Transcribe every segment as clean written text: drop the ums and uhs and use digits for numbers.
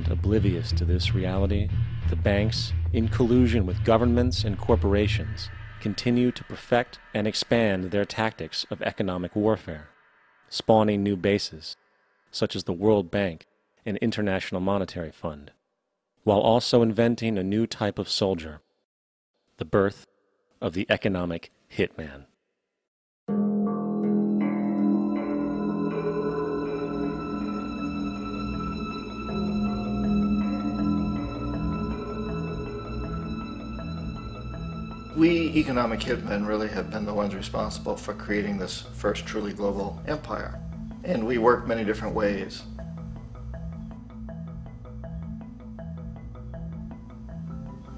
oblivious to this reality, the banks, in collusion with governments and corporations, continue to perfect and expand their tactics of economic warfare, spawning new bases, such as the World Bank and International Monetary Fund, while also inventing a new type of soldier, the birth of the economic hitman. We economic hitmen really have been the ones responsible for creating this first truly global empire. And we work many different ways.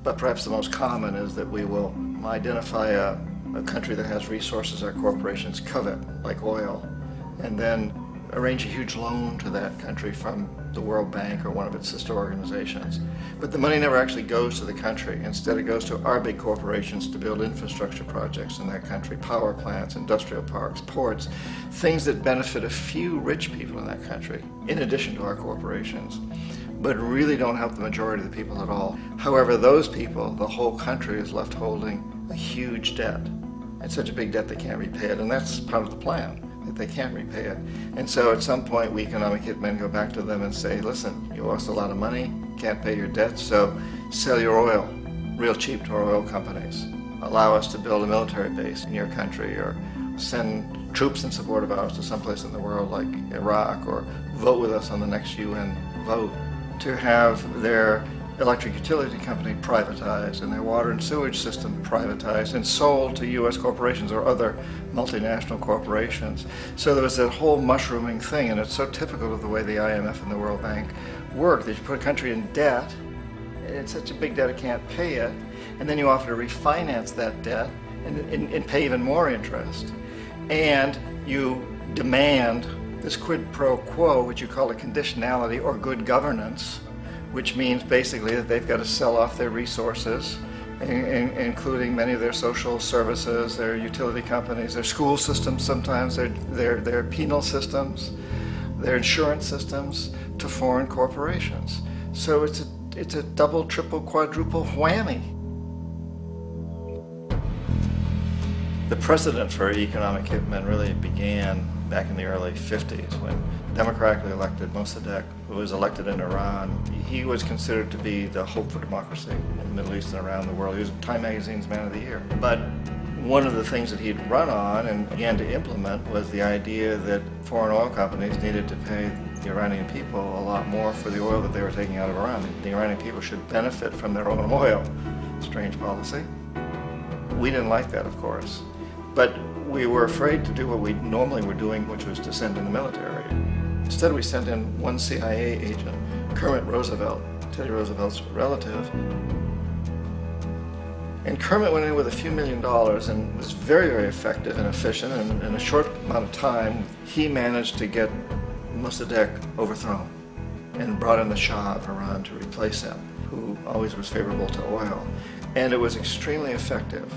But perhaps the most common is that we will identify a country that has resources our corporations covet, like oil, and then arrange a huge loan to that country from the World Bank or one of its sister organizations. But the money never actually goes to the country. Instead, it goes to our big corporations to build infrastructure projects in that country, power plants, industrial parks, ports, things that benefit a few rich people in that country, in addition to our corporations, but really don't help the majority of the people at all. However, those people, the whole country is left holding a huge debt. It's such a big debt they can't repay it, and that's part of the plan, that they can't repay it. And so at some point, we economic hitmen go back to them and say, listen, you owe us a lot of money, can't pay your debt, so sell your oil real cheap to our oil companies. Allow us to build a military base in your country, or send troops in support of ours to someplace in the world like Iraq, or vote with us on the next UN vote. To have their electric utility company privatized and their water and sewage system privatized and sold to U.S. corporations or other multinational corporations. So there was that whole mushrooming thing, and it's so typical of the way the IMF and the World Bank work, that you put a country in debt, and it's such a big debt it can't pay it, and then you offer to refinance that debt and pay even more interest. And you demand this quid pro quo, which you call a conditionality or good governance, which means basically that they've got to sell off their resources, including many of their social services, their utility companies, their school systems sometimes, their penal systems, their insurance systems, to foreign corporations. So it's a double, triple, quadruple whammy. The precedent for economic hitmen really began back in the early 50s when democratically elected Mossadegh, who was elected in Iran, he was considered to be the hope for democracy in the Middle East and around the world. He was Time Magazine's Man of the Year. But one of the things that he'd run on and began to implement was the idea that foreign oil companies needed to pay the Iranian people a lot more for the oil that they were taking out of Iran. The Iranian people should benefit from their own oil. Strange policy. We didn't like that, of course. But we were afraid to do what we normally were doing, which was to send in the military. Instead, we sent in one CIA agent, Kermit Roosevelt, Teddy Roosevelt's relative. And Kermit went in with a few $1 million and was very, very effective and efficient. And in a short amount of time, he managed to get Mossadegh overthrown and brought in the Shah of Iran to replace him, who always was favorable to oil. And it was extremely effective.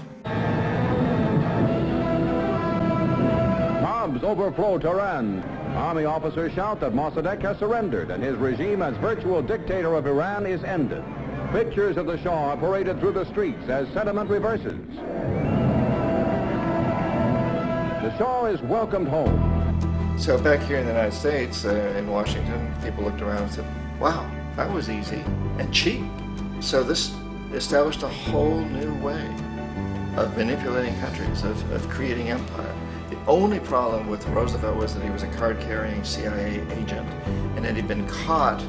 Mobs overflow Tehran. Army officers shout that Mossadegh has surrendered and his regime as virtual dictator of Iran is ended. Pictures of the Shah are paraded through the streets as sentiment reverses. The Shah is welcomed home. So back here in the United States, in Washington, people looked around and said, wow, that was easy and cheap. So this established a whole new way of manipulating countries, of creating empire. The only problem with Roosevelt was that he was a card-carrying CIA agent, and had he been caught,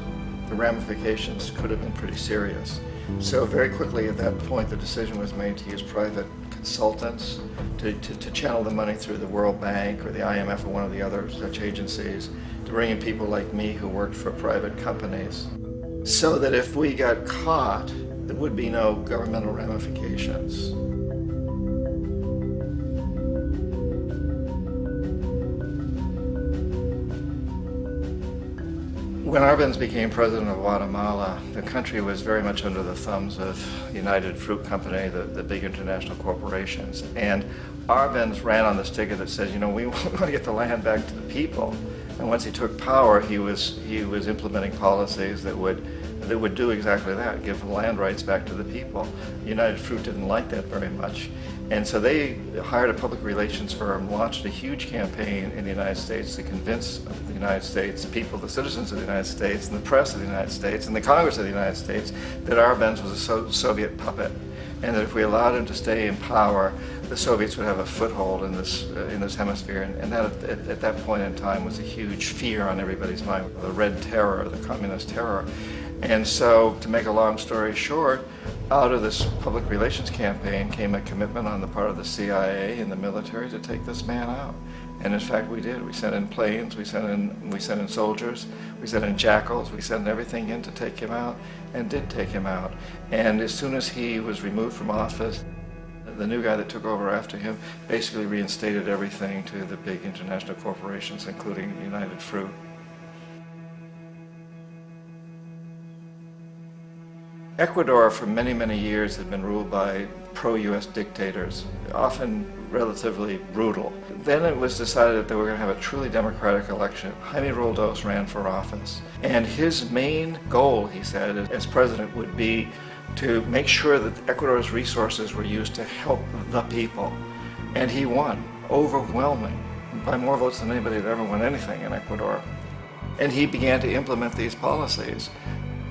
the ramifications could have been pretty serious. So very quickly at that point, the decision was made to use private consultants to channel the money through the World Bank or the IMF or one of the other such agencies, to bring in people like me who worked for private companies, so that if we got caught, there would be no governmental ramifications. When Arbenz became president of Guatemala, the country was very much under the thumbs of United Fruit Company, the big international corporations. And Arbenz ran on this ticket that says, you know, we want to get the land back to the people. And once he took power, he was implementing policies that would do exactly that, give land rights back to the people. United Fruit didn't like that very much. And so they hired a public relations firm, launched a huge campaign in the United States to convince the United States people, the citizens of the United States, and the press of the United States, and the Congress of the United States, that Arbenz was a Soviet puppet, and that if we allowed him to stay in power, the Soviets would have a foothold in this hemisphere. And that at that point in time was a huge fear on everybody's mind, the Red Terror, the communist terror. And so, to make a long story short, out of this public relations campaign came a commitment on the part of the CIA and the military to take this man out. And in fact, we did. We sent in planes, we sent in soldiers, we sent in jackals, we sent everything in to take him out, and did take him out. And as soon as he was removed from office, the new guy that took over after him basically reinstated everything to the big international corporations, including United Fruit. Ecuador for many, many years had been ruled by pro-US dictators, often relatively brutal. Then it was decided that they were going to have a truly democratic election. Jaime Roldos ran for office, and his main goal, he said, as president would be to make sure that Ecuador's resources were used to help the people. And he won, overwhelming, by more votes than anybody had ever won anything in Ecuador. And he began to implement these policies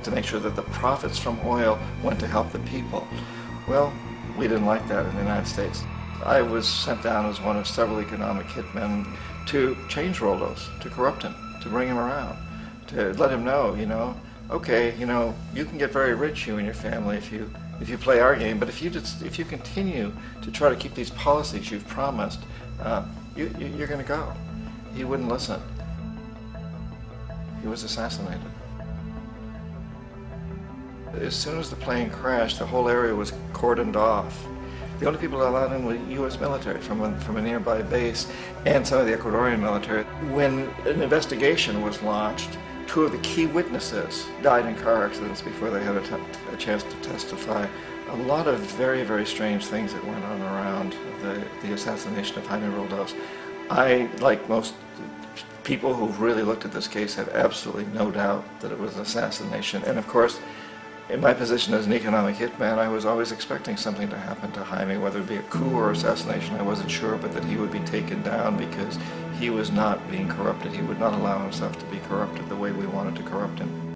to make sure that the profits from oil went to help the people. Well, we didn't like that in the United States. I was sent down as one of several economic hitmen to change Roldos, to corrupt him, to bring him around, to let him know, okay, you can get very rich, you and your family, if you play our game, but if you continue to try to keep these policies you've promised, you're going to go. He wouldn't listen. He was assassinated. As soon as the plane crashed, the whole area was cordoned off. The only people allowed in were U.S. military from a nearby base and some of the Ecuadorian military. When an investigation was launched, 2 of the key witnesses died in car accidents before they had a chance to testify. A lot of very, very strange things that went on around the assassination of Jaime Roldos. I, like most people who've really looked at this case, have absolutely no doubt that it was an assassination. And of course, in my position as an economic hitman, I was always expecting something to happen to Jaime, whether it be a coup or assassination, I wasn't sure, but that he would be taken down because he was not being corrupted. He would not allow himself to be corrupted the way we wanted to corrupt him.